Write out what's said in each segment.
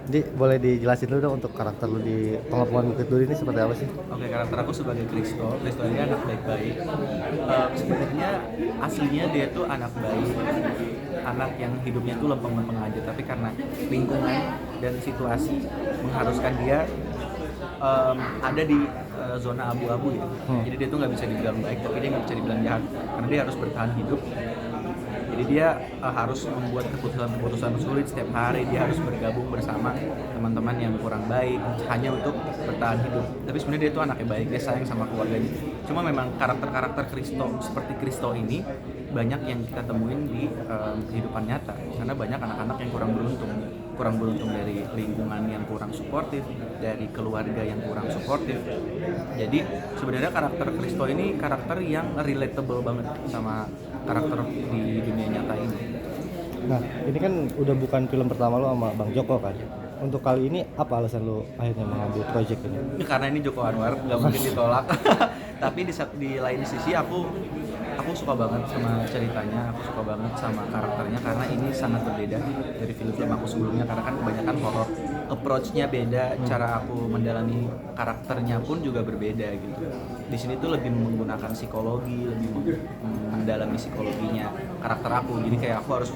Jadi boleh dijelasin dulu dong untuk karakter lu di Pengepungan Bukit Duri ini seperti apa sih? Oke, karakter aku sebagai Kristo. Kristo ini anak baik-baik. Sebenarnya aslinya dia tuh anak baik, anak yang hidupnya tuh lempeng-lempeng aja. Tapi karena lingkungan dan situasi mengharuskan dia ada di zona abu-abu gitu. Jadi dia tuh nggak bisa dibilang baik, tapi dia nggak bisa dibilang jahat. Karena dia harus bertahan hidup. Jadi dia harus membuat keputusan-keputusan sulit setiap hari. Dia harus bergabung bersama teman-teman yang kurang baik hanya untuk bertahan hidup. Tapi sebenarnya dia itu anaknya baik, dia sayang sama keluarganya. Cuma memang karakter-karakter Kristo seperti Kristo ini banyak yang kita temuin di kehidupan nyata. Karena banyak anak-anak yang kurang beruntung dari lingkungan yang kurang suportif, dari keluarga yang kurang suportif. Jadi sebenarnya karakter Kristo ini karakter yang relatable banget sama karakter di dunia nyata ini. Nah, ini kan udah bukan film pertama lu sama Bang Joko kan? Untuk kali ini apa alasan lu akhirnya mengambil project ini? Karena ini Joko Anwar, nggak mungkin ditolak. Tapi di lain sisi aku suka banget sama ceritanya, aku suka banget sama karakternya karena ini sangat berbeda dari film-film aku sebelumnya. Karena kan kebanyakan horror, approach-nya beda, cara aku mendalami karakternya pun juga berbeda gitu. Di sini tuh lebih menggunakan psikologi, lebih mendalami psikologinya karakter aku. Jadi kayak aku harus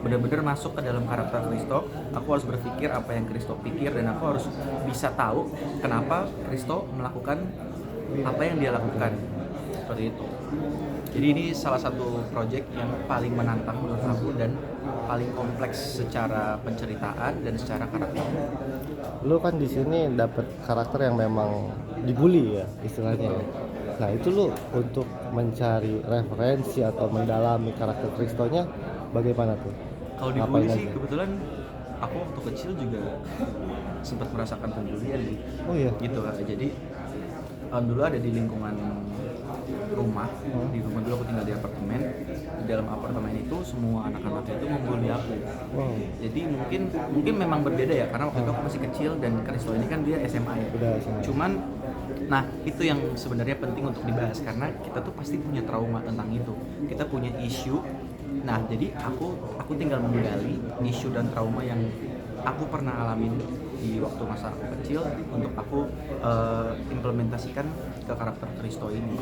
benar-benar masuk ke dalam karakter Kristo. Aku harus berpikir apa yang Kristo pikir dan aku harus bisa tahu kenapa Kristo melakukan apa yang dia lakukan. Seperti itu. Jadi ini salah satu project yang paling menantang menurut aku dan paling kompleks secara penceritaan dan secara karakter. Lu kan di sini dapet karakter yang memang dibully ya istilahnya. Nah, itu lu untuk mencari referensi atau mendalami karakter Kristonya bagaimana tuh? Kalau Ngapain dibully sih aja? kebetulan aku waktu kecil juga sempat merasakan pembulian Oh iya. gitu lah. Jadi dulu ada di lingkungan rumah, di rumah dulu aku tinggal di apartemen. Di dalam apartemen itu semua anak-anak itu membuli aku. Wow. Jadi mungkin memang berbeda ya karena waktu itu aku masih kecil dan Kristo ini kan dia SMA ya. Udah SMA. Cuman nah itu yang sebenarnya penting untuk dibahas karena kita tuh pasti punya trauma tentang itu. Kita punya isu. Nah, jadi aku tinggal menggali isu dan trauma yang aku pernah alamin di waktu masa aku kecil untuk aku implementasikan ke karakter Kristo ini.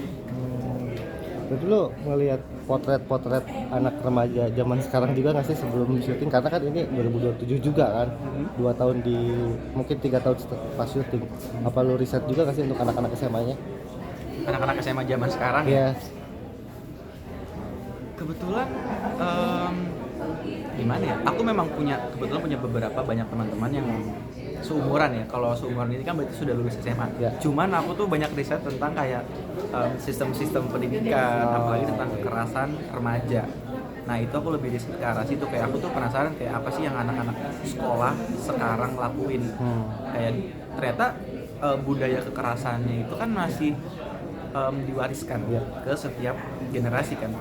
Berarti lu ngelihat potret-potret anak remaja zaman sekarang juga nggak sih sebelum syuting? Karena kan ini 2027 juga kan, 2 tahun mungkin 3 tahun pas syuting. Apa lu riset juga nggak sih untuk anak-anak SMA-nya? Anak-anak SMA zaman sekarang ya. Iya. Kebetulan gimana ya? Aku memang kebetulan punya beberapa banyak teman-teman yang seumuran ya. Kalau seumuran ini kan berarti sudah lulus SMA. Ya. Cuman aku tuh banyak riset tentang kayak sistem-sistem pendidikan, apalagi tentang kekerasan remaja. Nah itu aku lebih riset ke arah situ. Kayak aku tuh penasaran kayak apa sih yang anak-anak sekolah sekarang lakuin. Kayak ternyata budaya kekerasannya itu kan masih diwariskan ke setiap generasi kan.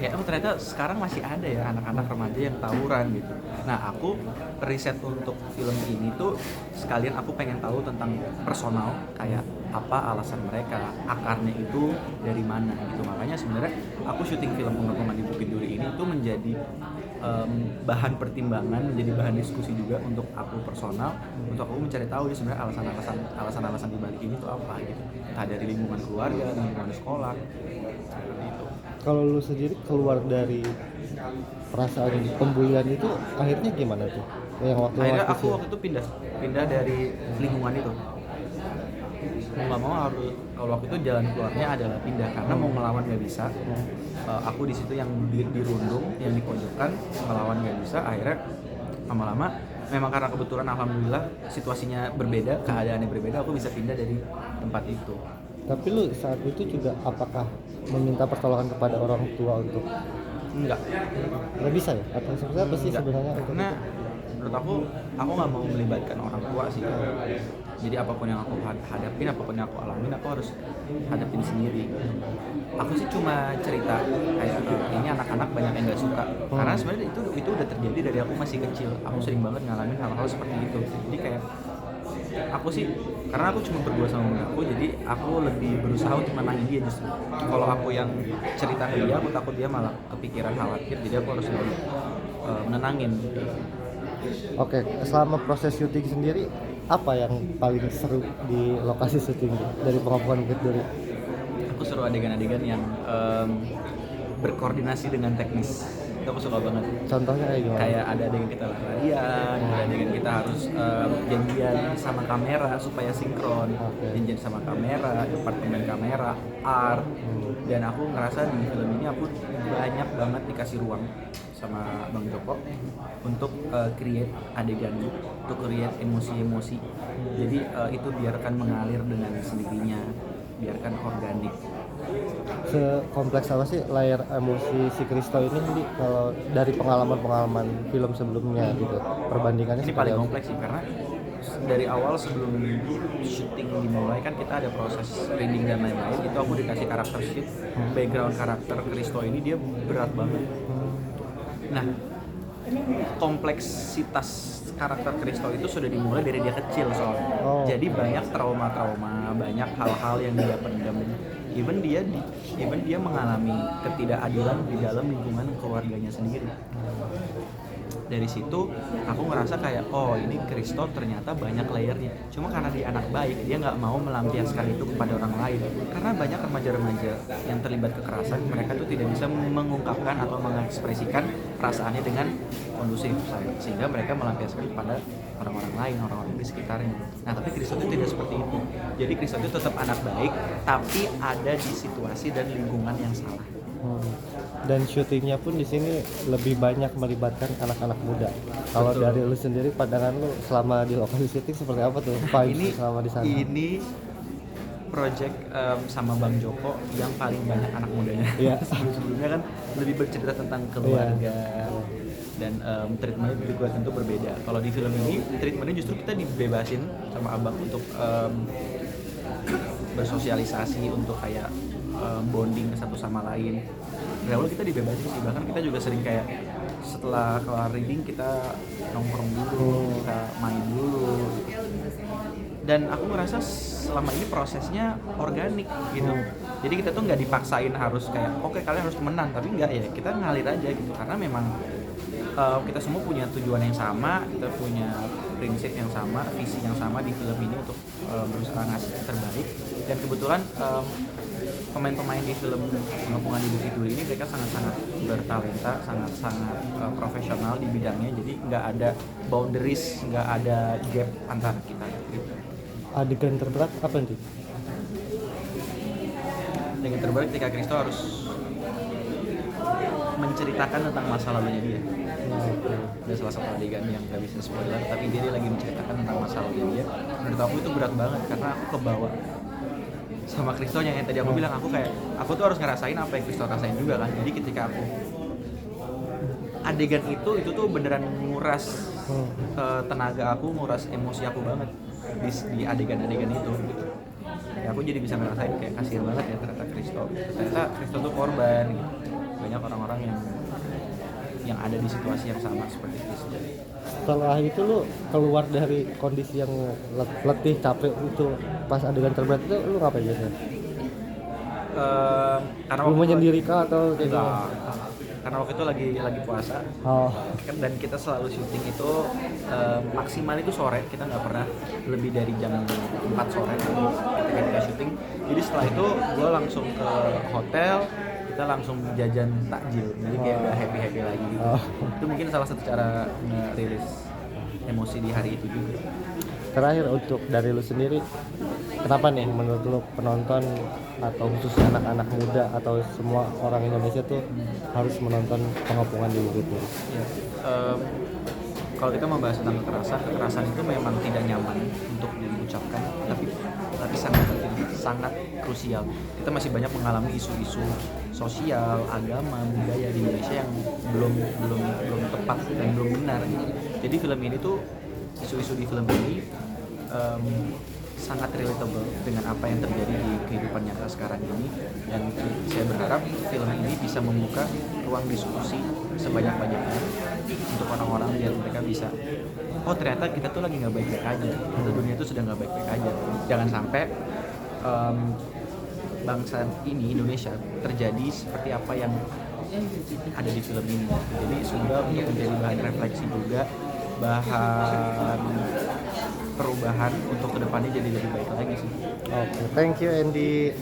Kayak ternyata sekarang masih ada ya anak-anak remaja yang tawuran gitu. Nah aku riset untuk film ini tuh sekalian aku pengen tahu tentang personal kayak apa alasan mereka, akarnya itu dari mana gitu. Makanya sebenarnya aku syuting film Pengepungan di Bukit Duri ini tuh menjadi bahan pertimbangan, menjadi bahan diskusi juga untuk aku personal, untuk aku mencari tahu ya sebenarnya alasan-alasan di balik ini tuh apa gitu. Entah dari lingkungan keluarga, lingkungan sekolah, seperti itu. Kalau lu sendiri keluar dari perasaan pembulian itu akhirnya gimana tuh? Yang Akhirnya waktu aku waktu itu pindah dari lingkungan itu. Mau nggak mau harus kalau waktu itu jalan keluarnya adalah pindah karena mau ngelawan nggak bisa. Aku di situ yang dirundung, yang dipojokkan, ngelawan nggak bisa. Akhirnya lama-lama memang karena kebetulan alhamdulillah situasinya berbeda, keadaannya berbeda, aku bisa pindah dari tempat itu. Tapi lu saat itu juga apakah meminta pertolongan kepada orang tua untuk Enggak. nggak bisa ya? Atau seperti apa sih Enggak. sebenarnya untuk Karena itu? menurut aku nggak mau melibatkan orang tua sih. Jadi apapun yang aku hadapin, apapun yang aku alamin, aku harus hadapin sendiri. Aku sih cuma cerita kayak ini anak-anak banyak yang nggak suka. Karena sebenarnya itu udah terjadi dari aku masih kecil. Aku sering banget ngalamin hal-hal seperti itu. Jadi kayak aku sih karena aku cuma berdua sama bunda aku, jadi aku lebih berusaha untuk menenangin dia justru. Kalau aku yang cerita ke dia, aku takut dia malah kepikiran khawatir, jadi aku harus lebih menenangin. Oke, selama proses syuting sendiri apa yang paling seru di lokasi syuting dari pengampuan Bukit Duri? Aku seru adegan-adegan yang berkoordinasi dengan teknis. Itu aku suka banget. Contohnya kayak gimana? Kayak ada adegan kita larian, ada adegan kita harus janjian sama kamera supaya sinkron, janjian sama kamera, departemen kamera, art. Dan aku ngerasa di film ini aku banyak banget dikasih ruang sama Bang Joko untuk create adegan, untuk create emosi-emosi. Jadi itu biarkan mengalir dengan sendirinya, biarkan organik. Sekompleks apa sih layar emosi si Kristo ini Di? Kalau dari pengalaman-pengalaman film sebelumnya gitu, perbandingannya Ini seperti paling apa? kompleks sih karena dari awal sebelum syuting dimulai kan kita ada proses reading dan lain-lain. Itu aku dikasih karakter sheet, background karakter Kristo ini dia berat banget. Nah, kompleksitas karakter Kristo itu sudah dimulai dari dia kecil soalnya. Oh. Jadi banyak trauma-trauma, banyak hal-hal yang dia pendam. Even dia mengalami ketidakadilan di dalam lingkungan keluarganya sendiri. Dari situ aku ngerasa kayak oh ini Kristo ternyata banyak layernya. Cuma karena dia anak baik dia nggak mau melampiaskan itu kepada orang lain. Karena banyak remaja-remaja yang terlibat kekerasan mereka tuh tidak bisa mengungkapkan atau mengekspresikan perasaannya dengan kondusif sehingga mereka melampiaskan kepada orang-orang lain, orang-orang di sekitarnya. Nah tapi Kristo itu tidak seperti itu. Jadi Kristo itu tetap anak baik tapi ada di situasi dan lingkungan yang salah. Dan syutingnya pun di sini lebih banyak melibatkan anak-anak muda. Kalau Betul. dari lu sendiri pandangan lu selama di lokasi syuting seperti apa tuh? Vibes selama di sana? Ini project sama Bang Joko yang paling banyak anak mudanya. Iya. Sebelumnya kan lebih bercerita tentang keluarga dan treatmentnya juga tentu berbeda. Kalau di film ini treatmentnya justru kita dibebasin sama Abang untuk bersosialisasi untuk kayak bonding satu sama lain. Dari awal kita dibebasin sih, bahkan kita juga sering kayak setelah kelar reading kita nongkrong dulu, kita main dulu. Dan aku ngerasa selama ini prosesnya organik gitu. Jadi kita tuh nggak dipaksain harus kayak oke, kalian harus temenan, tapi nggak ya, kita ngalir aja gitu karena memang kita semua punya tujuan yang sama, kita punya prinsip yang sama, visi yang sama di film ini untuk berusaha ngasih yang terbaik. Dan kebetulan pemain-pemain di film Pengepungan di Bukit Duri ini mereka sangat-sangat bertalenta, sangat-sangat profesional di bidangnya, jadi nggak ada boundaries, nggak ada gap antara kita gitu. Adegan terberat apa nih? Dengan terberat ketika Kristo harus menceritakan tentang masa lalunya dia. Ada salah satu adegan yang gak bisa spoiler, tapi dia lagi menceritakan tentang masa lalunya dia. Menurut aku itu berat banget karena aku kebawa sama Kristonya yang tadi aku bilang, aku tuh harus ngerasain apa yang Kristo rasain juga kan. Jadi ketika aku adegan itu tuh beneran nguras tenaga aku, nguras emosi aku banget di adegan-adegan itu gitu. Ya aku jadi bisa ngerasain kayak kasihan banget ya ternyata Kristo tuh korban gitu. Banyak orang-orang yang ada di situasi yang sama seperti Kristo. Setelah itu lu keluar dari kondisi yang letih, capek itu pas adegan terberat itu lu ngapain biasanya? Karena Lu waktu menyendiri kah atau kayak gimana? karena waktu itu lagi puasa. Oh. Dan kita selalu syuting itu maksimal itu sore, kita nggak pernah lebih dari jam 4 sore ketika kita syuting. Jadi setelah itu gue langsung ke hotel, kita langsung jajan takjil, jadi kayak udah happy lagi gitu. Itu mungkin salah satu cara ngerilis emosi di hari itu juga. Terakhir untuk dari lu sendiri, kenapa nih menurut lu penonton atau khususnya anak-anak muda atau semua orang Indonesia tuh harus menonton Pengepungan di Bukit Duri? Ya, kalau kita membahas tentang kekerasan itu memang tidak nyaman untuk diucapkan, tapi sangat penting, sangat krusial. Kita masih banyak mengalami isu-isu sosial, agama, budaya di Indonesia yang belum tepat dan belum benar. Jadi film ini tuh, isu-isu di film ini sangat relatable dengan apa yang terjadi di kehidupan nyata sekarang ini, dan saya berharap film ini bisa membuka ruang diskusi sebanyak-banyaknya untuk orang-orang biar mereka bisa oh ternyata kita tuh lagi nggak baik-baik aja, dunia itu sedang nggak baik-baik aja. Jangan sampai bangsa ini Indonesia terjadi seperti apa yang ada di film ini. Jadi semoga untuk menjadi bahan refleksi juga bahan perubahan untuk kedepannya jadi lebih baik lagi sih. Oke, thank you Andy.